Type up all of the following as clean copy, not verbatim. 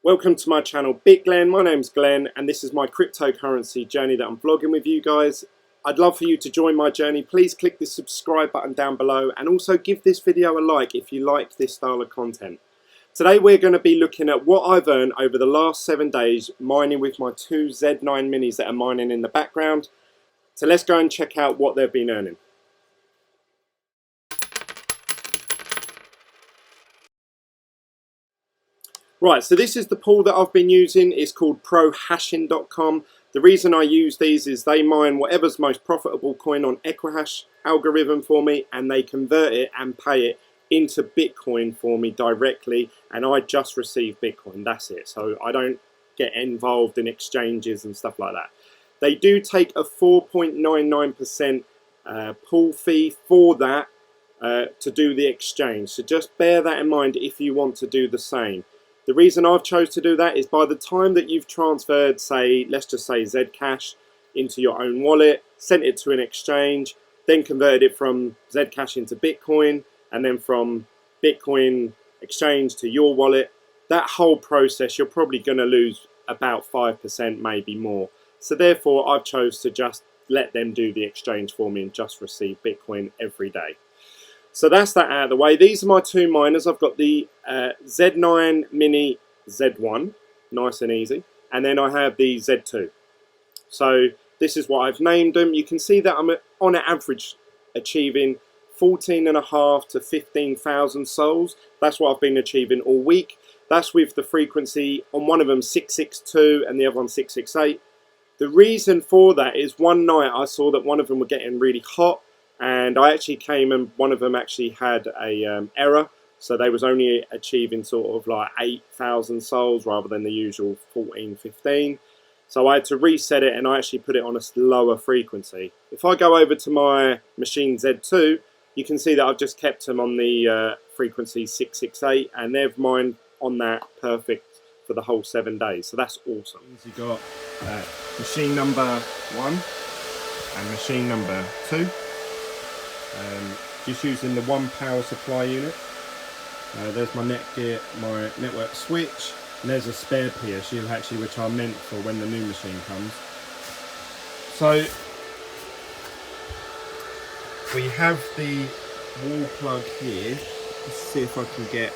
Welcome to my channel, Big Glen. My name's Glenn and this is my cryptocurrency journey that I'm vlogging with you guys. I'd love for you to join my journey. Please click the subscribe button down below and also give this video a like if you like this style of content. Today we're going to be looking at what I've earned over the last 7 days mining with my two Z9 minis that are mining in the background. So let's go and check out what they've been earning. Right, so this is the pool that I've been using. It's called prohashing.com. The reason I use these is they mine whatever's most profitable coin on Equihash algorithm for me, and they convert it and pay it into Bitcoin for me directly, and I just receive Bitcoin, that's it. So I don't get involved in exchanges and stuff like that. They do take a 4.99% pool fee for that to do the exchange. So just bear that in mind if you want to do the same. The reason I've chose to do that is by the time that you've transferred, say, let's just say Zcash into your own wallet, sent it to an exchange, then converted it from Zcash into Bitcoin, and then from Bitcoin exchange to your wallet, that whole process, you're probably going to lose about 5%, maybe more. So therefore, I've chose to just let them do the exchange for me and just receive Bitcoin every day. So that's that out of the way. These are my two miners. I've got the Z9 Mini Z1, nice and easy. And then I have the Z2. So this is what I've named them. You can see that I'm on average achieving 14.5 to 15,000 souls. That's what I've been achieving all week. That's with the frequency on one of them 662 and the other one 668. The reason for that is one night I saw that one of them were getting really hot. And I actually came and one of them actually had a error. So they was only achieving sort of like 8,000 souls rather than the usual 14, 15. So I had to reset it and I actually put it on a lower frequency. If I go over to my machine Z2, you can see that I've just kept them on the frequency 668 and they've mined on that perfect for the whole 7 days. So that's awesome. So you've got machine number 1 and machine number 2. Just using the one power supply unit. There's my Netgear, my network switch, and there's a spare piece which I meant for when the new machine comes. So we have the wall plug here. Let's see if I can get.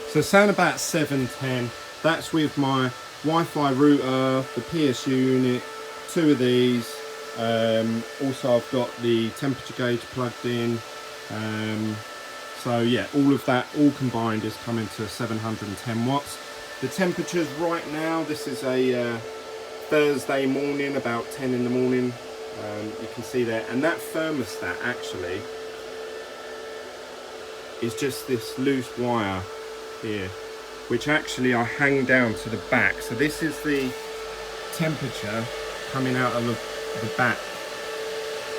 So sound about 710. That's with my Wi-Fi router, the PS unit, 2 of these. Also I've got the temperature gauge plugged in. So yeah, all of that, all combined, is coming to 710 watts. The temperatures right now, this is a Thursday morning, about 10 in the morning. You can see there, and that thermostat actually is just this loose wire here, which actually I hang down to the back. So this is the temperature coming out of the back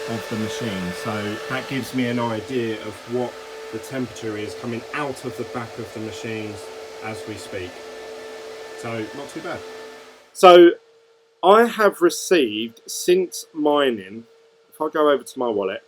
of the machine. So that gives me an idea of what the temperature is coming out of the back of the machines as we speak. So not too bad. So I have received since mining, if I go over to my wallet,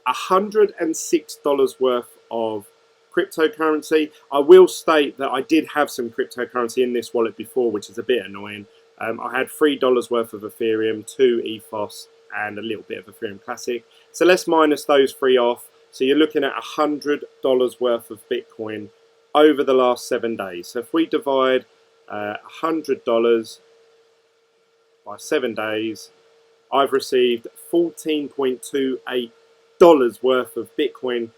$106 worth of cryptocurrency. I will state that I did have some cryptocurrency in this wallet before, which is a bit annoying. I had $3 worth of Ethereum, 2 Ethos, and a little bit of Ethereum Classic. So let's minus those 3 off. So you're looking at $100 worth of Bitcoin over the last 7 days. So if we divide $100 by 7 days, I've received $14.28 worth of Bitcoin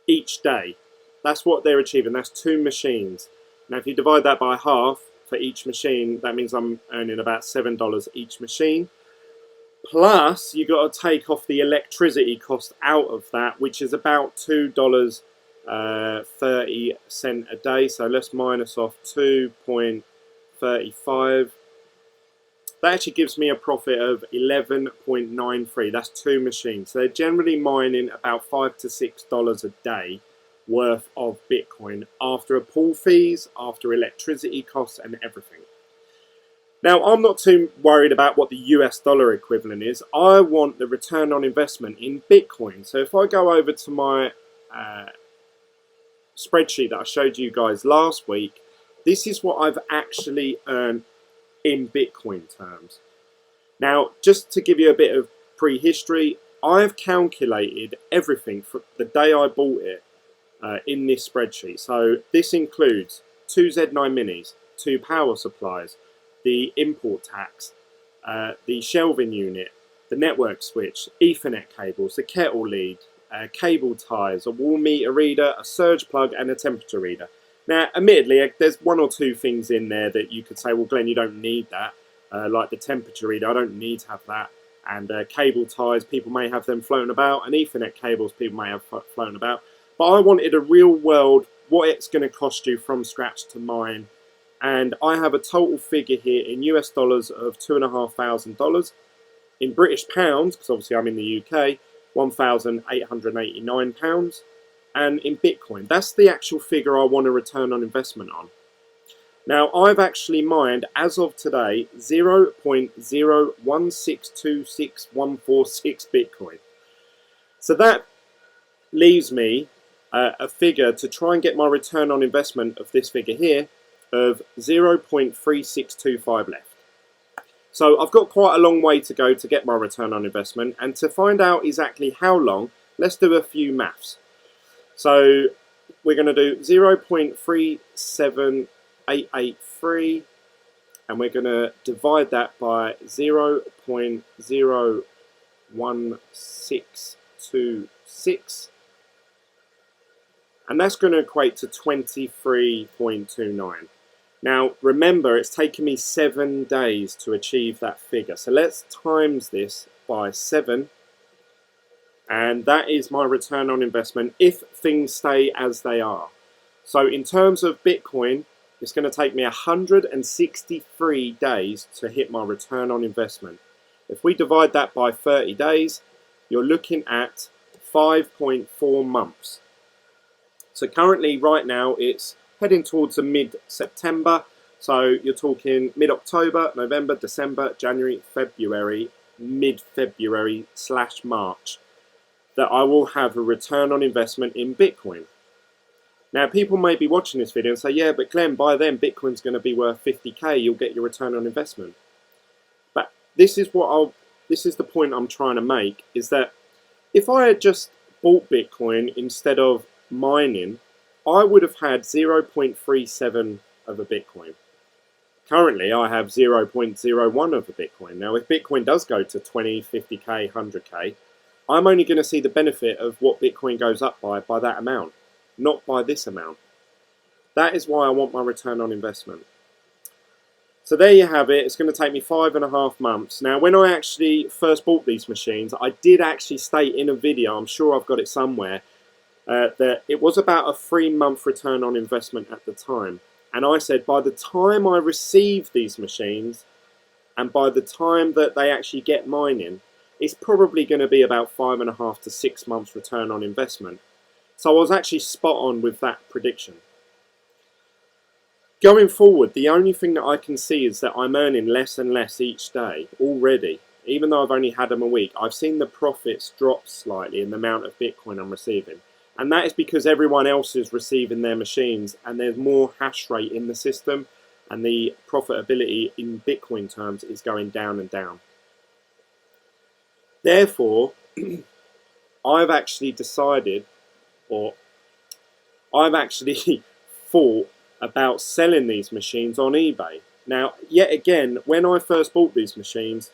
each day. That's what they're achieving. That's 2 machines. Now if you divide that by half for each machine, that means I'm earning about $7 each machine. Plus you got to take off the electricity cost out of that, which is about $2.30 a day. So let's minus off 2.35. That actually gives me a profit of 11.93. That's 2 machines. So they're generally mining about $5 to $6 a day worth of Bitcoin after pool fees, after electricity costs and everything. Now, I'm not too worried about what the US dollar equivalent is. I want the return on investment in Bitcoin. So if I go over to my spreadsheet that I showed you guys last week, this is what I've actually earned in Bitcoin terms. Now, just to give you a bit of prehistory, I've calculated everything from the day I bought it in this spreadsheet. So this includes 2 Z9 minis, 2 power supplies, the import tax, the shelving unit, the network switch, Ethernet cables, the kettle lead, cable ties, a wall meter reader, a surge plug, and a temperature reader. Now, admittedly, there's 1 or 2 things in there that you could say, well, Glenn, you don't need that. Like the temperature reader, I don't need to have that. And cable ties, people may have them floating about, and Ethernet cables, people may have floating about. But I wanted a real world, what it's going to cost you from scratch to mine. And I have a total figure here in US dollars of $2,500. In British pounds, because obviously I'm in the UK, £1,889. And in Bitcoin, that's the actual figure I want a return on investment on. Now, I've actually mined, as of today, 0.016261446 Bitcoin. So that leaves me a figure to try and get my return on investment of this figure here of 0.3625 left. So I've got quite a long way to go to get my return on investment, and to find out exactly how long, let's do a few maths. So we're going to do 0.37883, and we're going to divide that by 0.01626, and that's going to equate to 23.29. Now, remember, it's taken me 7 days to achieve that figure. So let's times this by 7. And that is my return on investment if things stay as they are. So in terms of Bitcoin, it's going to take me 163 days to hit my return on investment. If we divide that by 30 days, you're looking at 5.4 months. So currently, right now, it's heading towards the mid-September, so you're talking mid-October, November, December, January, February, mid-February/March, that I will have a return on investment in Bitcoin. Now, people may be watching this video and say, yeah, but Glenn, by then Bitcoin's going to be worth 50k, you'll get your return on investment. But this is the point I'm trying to make, is that if I had just bought Bitcoin instead of mining, I would have had 0.37 of a Bitcoin. Currently, I have 0.01 of a Bitcoin. Now, if Bitcoin does go to 20, 50k, 100k, I'm only going to see the benefit of what Bitcoin goes up by that amount, not by this amount. That is why I want my return on investment. So there you have it. It's going to take me 5.5 months. Now, when I actually first bought these machines, I did actually state in a video, I'm sure I've got it somewhere, that it was about a 3-month return on investment at the time. And I said by the time I receive these machines and by the time that they actually get mining, it's probably going to be about 5.5 to 6 months return on investment. So I was actually spot on with that prediction. Going forward, the only thing that I can see is that I'm earning less and less each day already. Even though I've only had them a week, I've seen the profits drop slightly in the amount of Bitcoin I'm receiving. And that is because everyone else is receiving their machines and there's more hash rate in the system, and the profitability in Bitcoin terms is going down and down. Therefore, I've actually decided, or I've actually thought about selling these machines on eBay. Now, yet again, when I first bought these machines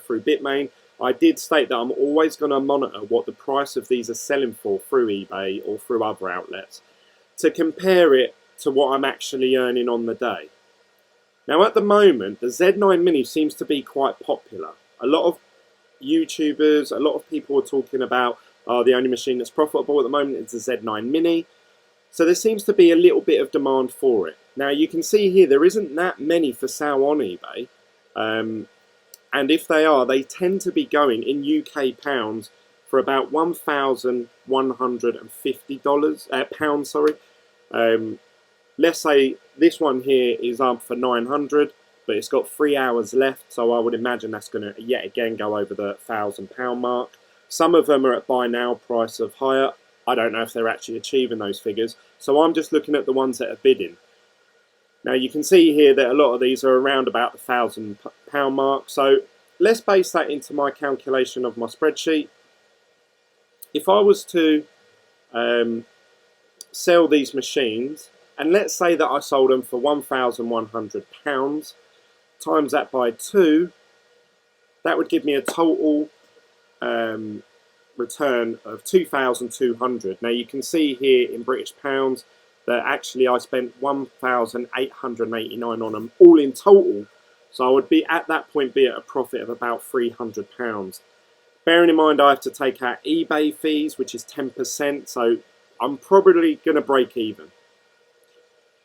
through Bitmain, I did state that I'm always going to monitor what the price of these are selling for through eBay or through other outlets to compare it to what I'm actually earning on the day. Now, at the moment, the Z9 Mini seems to be quite popular. A lot of YouTubers, a lot of people are talking about the only machine that's profitable at the moment is the Z9 Mini. So there seems to be a little bit of demand for it. Now, you can see here there isn't that many for sale on eBay. And if they are, they tend to be going in UK pounds for about £1,150 pounds. Let's say this one here is up for 900. but it's got 3 hours left, so I would imagine that's going to yet again go over the £1,000 mark. Some of them are at buy now price of higher. I don't know if they're actually achieving those figures, so I'm just looking at the ones that are bidding. Now you can see here that a lot of these are around about the £1,000 mark, so let's base that into my calculation of my spreadsheet. If I was to sell these machines, and let's say that I sold them for £1,100, times that by 2, that would give me a total return of 2,200. Now you can see here in British pounds that actually I spent 1,889 on them all in total, so I would be at that point be at a profit of about £300. Bearing in mind I have to take out eBay fees, which is 10%, so I'm probably going to break even.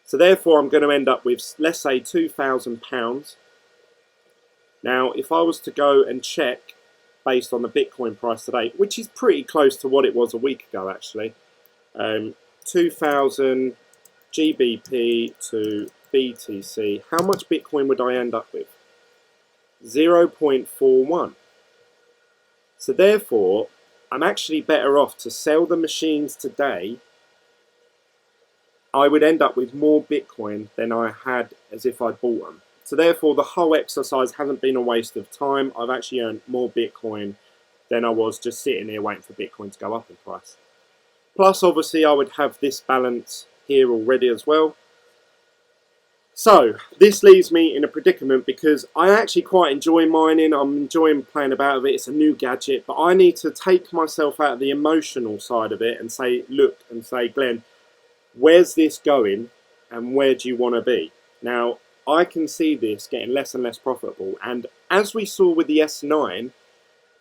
So therefore I'm going to end up with, let's say, £2,000. Now if I was to go and check based on the Bitcoin price today, which is pretty close to what it was a week ago actually, 2,000 GBP to BTC, how much Bitcoin would I end up with? 0.41. So therefore, I'm actually better off to sell the machines today. I would end up with more Bitcoin than I had as if I bought them. So therefore, the whole exercise hasn't been a waste of time. I've actually earned more Bitcoin than I was just sitting here waiting for Bitcoin to go up in price. Plus, obviously, I would have this balance here already as well. So this leaves me in a predicament because I actually quite enjoy mining. I'm enjoying playing about with it. It's a new gadget, but I need to take myself out of the emotional side of it and say, look, and say, Glenn, where's this going and where do you want to be? Now, I can see this getting less and less profitable. And as we saw with the S9,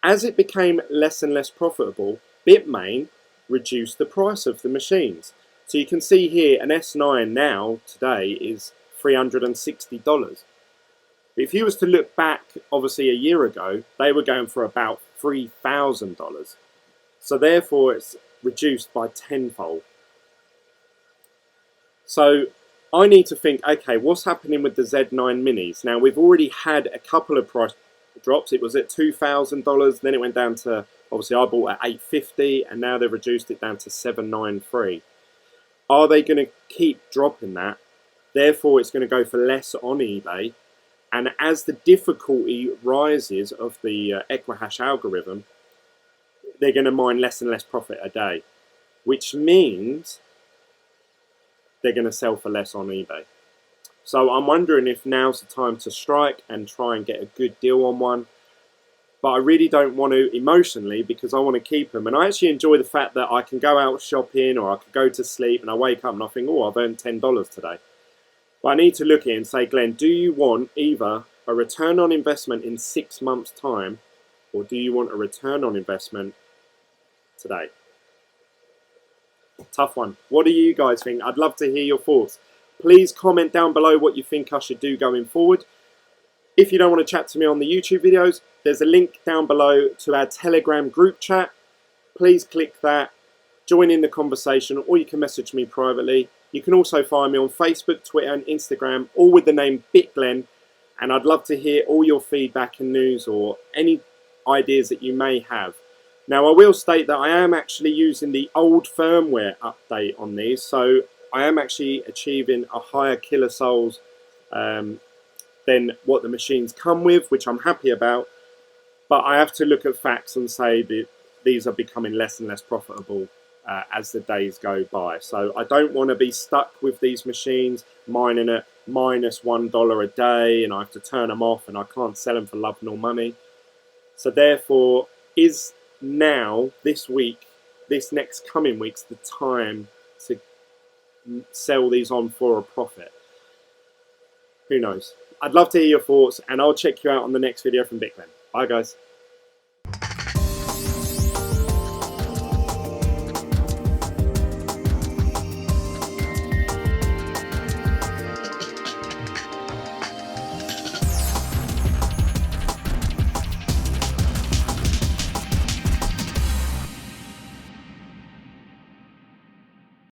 as it became less and less profitable, Bitmain reduced the price of the machines. So you can see here an S9 now, today, is $360. But if you was to look back, obviously a year ago, they were going for about $3,000. So therefore it's reduced by tenfold. So I need to think, okay, what's happening with the Z9 minis? Now we've already had a couple of price drops. It was at $2,000, then it went down to, obviously I bought at $850, and now they've reduced it down to $793. Are they going to keep dropping that? Therefore, it's going to go for less on eBay. And as the difficulty rises of the Equihash algorithm, they're going to mine less and less profit a day, which means they're going to sell for less on eBay. So I'm wondering if now's the time to strike and try and get a good deal on one. But I really don't want to emotionally because I want to keep them. And I actually enjoy the fact that I can go out shopping or I could go to sleep and I wake up and I think, oh, I've earned $10 today. But I need to look at it and say, Glenn, do you want either a return on investment in 6 months' time, or do you want a return on investment today? Tough one. What do you guys think? I'd love to hear your thoughts. Please comment down below what you think I should do going forward. If you don't want to chat to me on the YouTube videos, there's a link down below to our Telegram group chat. Please click that, join in the conversation, or you can message me privately. You can also find me on Facebook, Twitter and Instagram, all with the name BitGlen. And I'd love to hear all your feedback and news or any ideas that you may have. Now, I will state that I am actually using the old firmware update on these. So I am actually achieving a higher killer souls than what the machines come with, which I'm happy about. But I have to look at facts and say that these are becoming less and less profitable as the days go by. So I don't want to be stuck with these machines mining at minus $1 a day and I have to turn them off and I can't sell them for love nor money. So therefore, is now, this week, this next coming week's the time to sell these on for a profit? Who knows? I'd love to hear your thoughts and I'll check you out on the next video from BitGlen. Bye guys.